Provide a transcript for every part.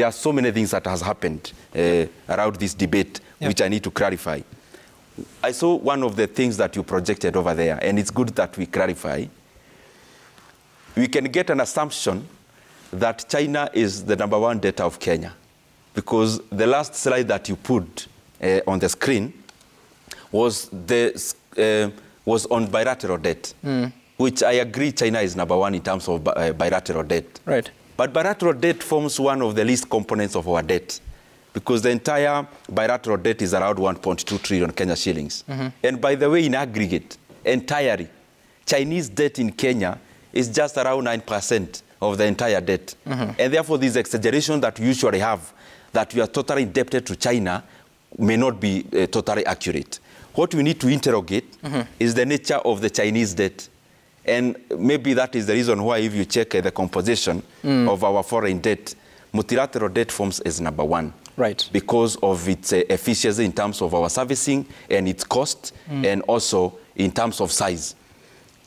there are so many things that has happened around this debate, which I need to clarify. I saw one of the things that you projected over there, and it's good that we clarify. We can get an assumption that China is the #1 debtor of Kenya, because the last slide that you put on the screen was on bilateral debt, which I agree China is #1 in terms of bilateral debt. Right. But bilateral debt forms one of the least components of our debt, because the entire bilateral debt is around 1.2 trillion Kenya shillings. And by the way, in aggregate, entirely, Chinese debt in Kenya is just around 9% of the entire debt. And therefore, this exaggeration that we usually have, that we are totally indebted to China, may not be totally accurate. What we need to interrogate is the nature of the Chinese debt. And maybe that is the reason why, if you check the composition of our foreign debt, multilateral debt forms as #1. Right. Because of its efficiency in terms of our servicing and its cost, and also in terms of size.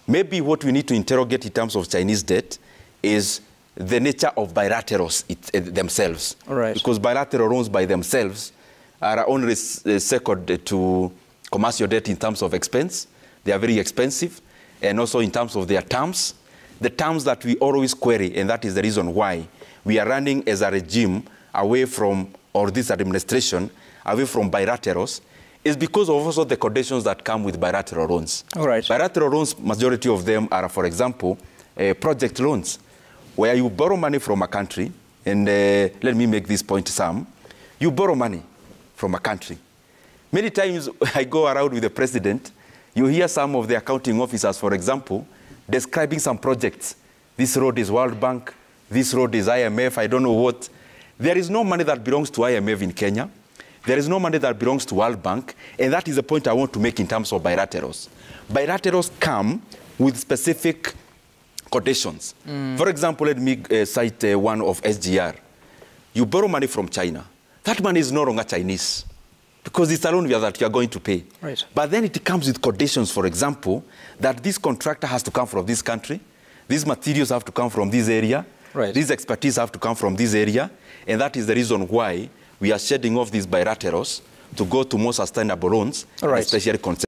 Maybe what we need to interrogate in terms of Chinese debt is the nature of bilaterals themselves. Right. Because bilateral loans by themselves are only second to commercial debt in terms of expense. They are very expensive. And also in terms of their terms, the terms that we always query, and that is the reason why we are running as a regime away from, or this administration, away from bilaterals, is because of also the conditions that come with bilateral loans. All right. Bilateral loans, majority of them are, for example, project loans, where you borrow money from a country, and let me make this point, Sam. You borrow money from a country. Many times I go around with the president, you hear some of the accounting officers, for example, describing some projects. This road is World Bank, this road is IMF, I don't know what. There is no money that belongs to IMF in Kenya. There is no money that belongs to World Bank, and that is the point I want to make in terms of bilaterals. Bilaterals come with specific conditions. For example, let me cite one of SGR. You borrow money from China. That money is no longer Chinese, because it's a loan that you are going to pay. Right. But then it comes with conditions, for example, that this contractor has to come from this country, these materials have to come from this area, these expertise have to come from this area, and that is the reason why we are shedding off these bilaterals to go to more sustainable loans, especially